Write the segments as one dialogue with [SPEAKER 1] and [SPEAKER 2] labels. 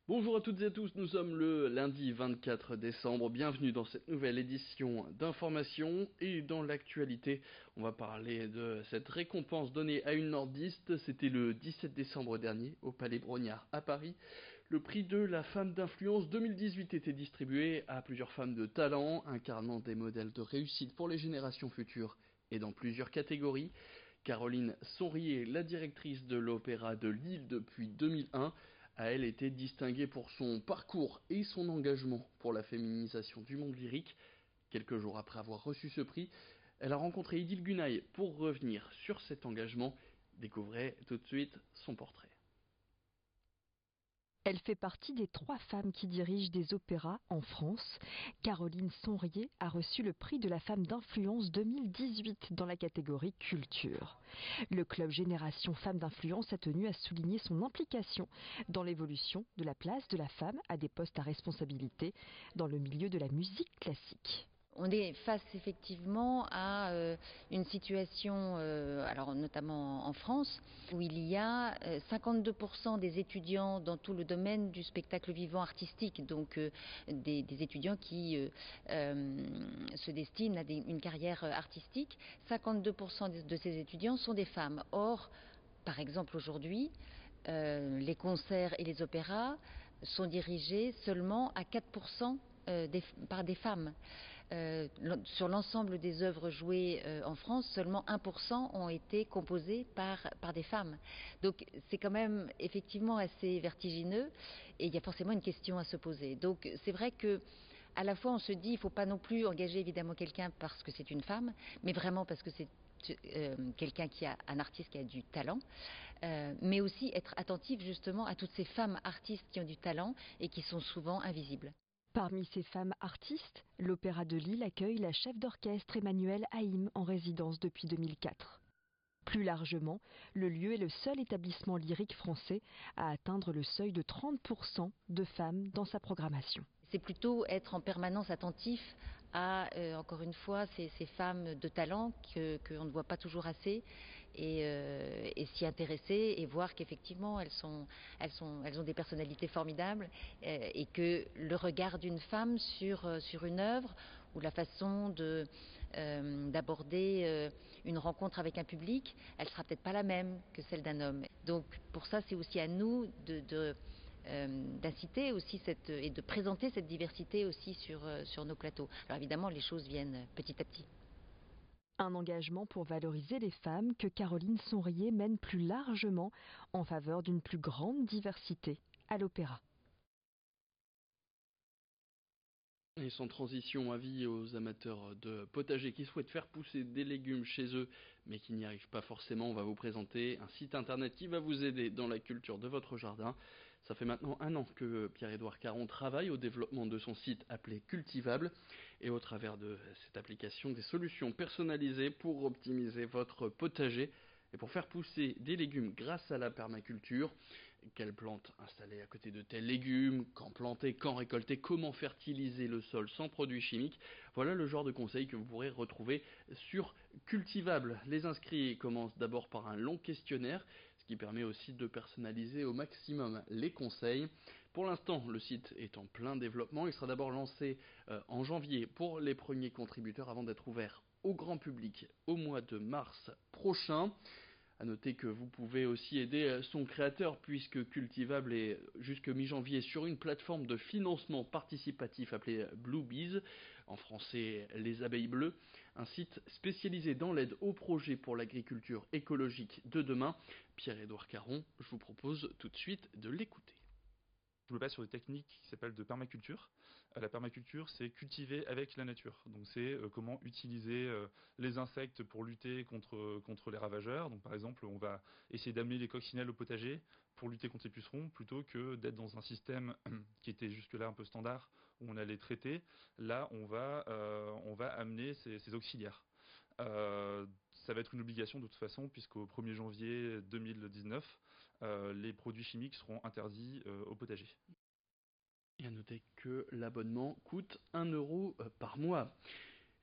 [SPEAKER 1] Bonjour à toutes et à tous, nous sommes le lundi 24 décembre, bienvenue dans cette nouvelle édition d'information et dans l'actualité, on va parler de cette récompense donnée à une nordiste, c'était le 17 décembre dernier au Palais Brognard à Paris. Le prix de la femme d'influence 2018 était distribué à plusieurs femmes de talent, incarnant des modèles de réussite pour les générations futures et dans plusieurs catégories. Caroline Sonrier, la directrice de l'Opéra de Lille depuis 2001, a elle été distinguée pour son parcours et son engagement pour la féminisation du monde lyrique. Quelques jours après avoir reçu ce prix, elle a rencontré Idil Gunay pour revenir sur cet engagement. Découvrez tout de suite son portrait.
[SPEAKER 2] Elle fait partie des 3 femmes qui dirigent des opéras en France. Caroline Sonrier a reçu le prix de la femme d'influence 2018 dans la catégorie culture. Le club Génération Femmes d'influence a tenu à souligner son implication dans l'évolution de la place de la femme à des postes à responsabilité dans le milieu de la musique classique.
[SPEAKER 3] On est face effectivement à une situation, alors notamment en France, où il y a 52% des étudiants dans tout le domaine du spectacle vivant artistique, donc des étudiants qui se destinent à une carrière artistique. 52% de ces étudiants sont des femmes. Or, par exemple aujourd'hui, les concerts et les opéras sont dirigés seulement à 4% par des femmes. Sur l'ensemble des œuvres jouées en France, seulement 1% ont été composées par des femmes. Donc c'est quand même effectivement assez vertigineux et il y a forcément une question à se poser. Donc c'est vrai que à la fois on se dit il ne faut pas non plus engager évidemment quelqu'un parce que c'est une femme, mais vraiment parce que c'est quelqu'un qui a un artiste qui a du talent, mais aussi être attentif justement à toutes ces femmes artistes qui ont du talent et qui sont souvent invisibles.
[SPEAKER 2] Parmi ces femmes artistes, l'Opéra de Lille accueille la chef d'orchestre Emmanuelle Haïm en résidence depuis 2004. Plus largement, le lieu est le seul établissement lyrique français à atteindre le seuil de 30% de femmes dans sa programmation.
[SPEAKER 3] C'est plutôt être en permanence attentif à, encore une fois, ces femmes de talent qu'on ne voit pas toujours assez et s'y intéresser et voir qu'effectivement elles ont des personnalités formidables et que le regard d'une femme sur une œuvre ou la façon d'aborder une rencontre avec un public, elle sera peut-être pas la même que celle d'un homme. Donc pour ça c'est aussi à nous d'inciter aussi et de présenter cette diversité aussi sur nos plateaux. Alors évidemment, les choses viennent petit à petit.
[SPEAKER 2] Un engagement pour valoriser les femmes que Caroline Sonrier mène plus largement en faveur d'une plus grande diversité à l'opéra.
[SPEAKER 1] Et sans transition, avis aux amateurs de potager qui souhaitent faire pousser des légumes chez eux mais qui n'y arrivent pas forcément, on va vous présenter un site internet qui va vous aider dans la culture de votre jardin. Ça fait maintenant 1 an que Pierre-Édouard Caron travaille au développement de son site appelé Cultivable et au travers de cette application des solutions personnalisées pour optimiser votre potager et pour faire pousser des légumes grâce à la permaculture. Quelles plantes installer à côté de tels légumes, quand planter, quand récolter, comment fertiliser le sol sans produits chimiques. Voilà le genre de conseils que vous pourrez retrouver sur Cultivable. Les inscrits commencent d'abord par un long questionnaire, ce qui permet aussi de personnaliser au maximum les conseils. Pour l'instant, le site est en plein développement. Il sera d'abord lancé en janvier pour les premiers contributeurs avant d'être ouvert au grand public au mois de mars prochain. A noter que vous pouvez aussi aider son créateur puisque Cultivable est jusque mi-janvier sur une plateforme de financement participatif appelée Bluebees, en français les abeilles bleues, un site spécialisé dans l'aide aux projets pour l'agriculture écologique de demain. Pierre-Édouard Caron, je vous propose tout de suite de l'écouter.
[SPEAKER 4] Je me base sur des techniques qui s'appellent de permaculture. La permaculture, c'est cultiver avec la nature. Donc c'est comment utiliser les insectes pour lutter contre les ravageurs. Donc par exemple, on va essayer d'amener les coccinelles au potager pour lutter contre les pucerons, plutôt que d'être dans un système qui était jusque-là un peu standard, où on allait traiter. Là, on va amener ces auxiliaires. Ça va être une obligation de toute façon, puisqu'au 1er janvier 2019, les produits chimiques seront interdits au potager.
[SPEAKER 1] Et à noter que l'abonnement coûte 1 € par mois.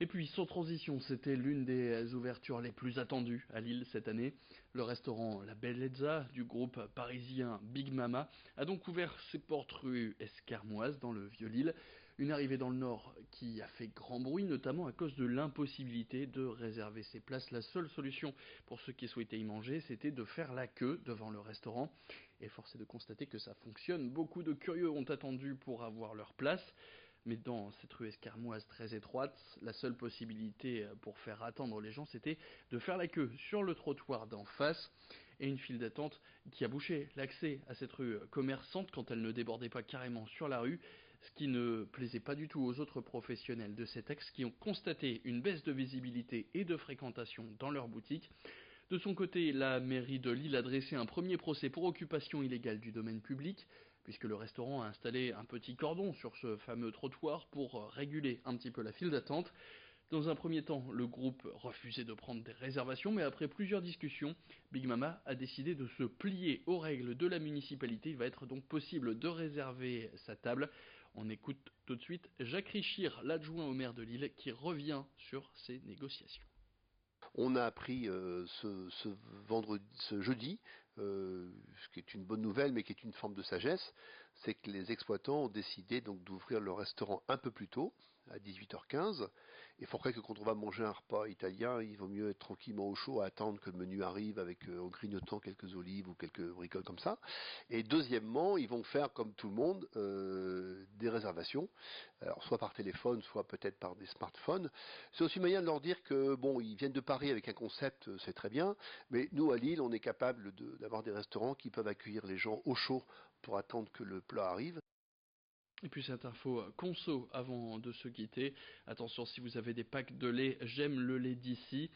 [SPEAKER 1] Et puis, sans transition, c'était l'une des ouvertures les plus attendues à Lille cette année. Le restaurant La Bellezza du groupe parisien Big Mama a donc ouvert ses portes rue Escarmoise dans le Vieux-Lille. Une arrivée dans le Nord qui a fait grand bruit, notamment à cause de l'impossibilité de réserver ses places. La seule solution pour ceux qui souhaitaient y manger, c'était de faire la queue devant le restaurant. Et force est de constater que ça fonctionne. Beaucoup de curieux ont attendu pour avoir leur place. Mais dans cette rue escarmoise très étroite, la seule possibilité pour faire attendre les gens, c'était de faire la queue sur le trottoir d'en face. Et une file d'attente qui a bouché l'accès à cette rue commerçante quand elle ne débordait pas carrément sur la rue, ce qui ne plaisait pas du tout aux autres professionnels de cet axe qui ont constaté une baisse de visibilité et de fréquentation dans leurs boutiques. De son côté, la mairie de Lille a dressé un premier procès pour occupation illégale du domaine public, puisque le restaurant a installé un petit cordon sur ce fameux trottoir pour réguler un petit peu la file d'attente. Dans un premier temps, le groupe refusait de prendre des réservations, mais après plusieurs discussions, Big Mama a décidé de se plier aux règles de la municipalité. Il va être donc possible de réserver sa table. On écoute tout de suite Jacques Richir, l'adjoint au maire de Lille, qui revient sur ces négociations.
[SPEAKER 5] On a appris ce jeudi, ce qui est une bonne nouvelle, mais qui est une forme de sagesse, c'est que les exploitants ont décidé donc d'ouvrir le restaurant un peu plus tôt, à 18h15. Il faudrait que quand on va manger un repas italien, il vaut mieux être tranquillement au chaud, à attendre que le menu arrive avec en grignotant quelques olives ou quelques bricoles comme ça. Et deuxièmement, ils vont faire comme tout le monde des réservations, alors soit par téléphone, soit peut-être par des smartphones. C'est aussi moyen de leur dire que bon, ils viennent de Paris avec un concept, c'est très bien, mais nous à Lille, on est capable d'avoir des restaurants qui peuvent accueillir les gens au chaud pour attendre que le plat arrive.
[SPEAKER 1] Et puis cette info conso avant de se quitter. Attention, si vous avez des packs de lait, j'aime le lait d'ici.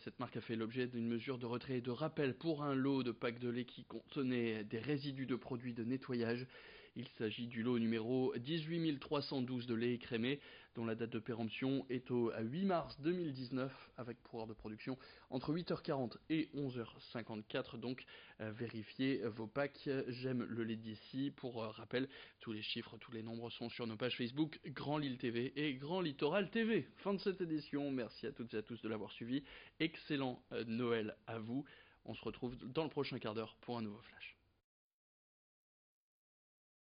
[SPEAKER 1] Cette marque a fait l'objet d'une mesure de retrait et de rappel pour un lot de packs de lait qui contenait des résidus de produits de nettoyage. Il s'agit du lot numéro 18312 de lait écrémé, dont la date de péremption est au 8 mars 2019, avec pouvoir de production entre 8h40 et 11h54. Donc vérifiez vos packs. J'aime le lait d'ici. Pour rappel, tous les chiffres, tous les nombres sont sur nos pages Facebook Grand Lille TV et Grand Littoral TV. Fin de cette édition. Merci à toutes et à tous de l'avoir suivi. Excellent Noël à vous. On se retrouve dans le prochain quart d'heure pour un nouveau flash.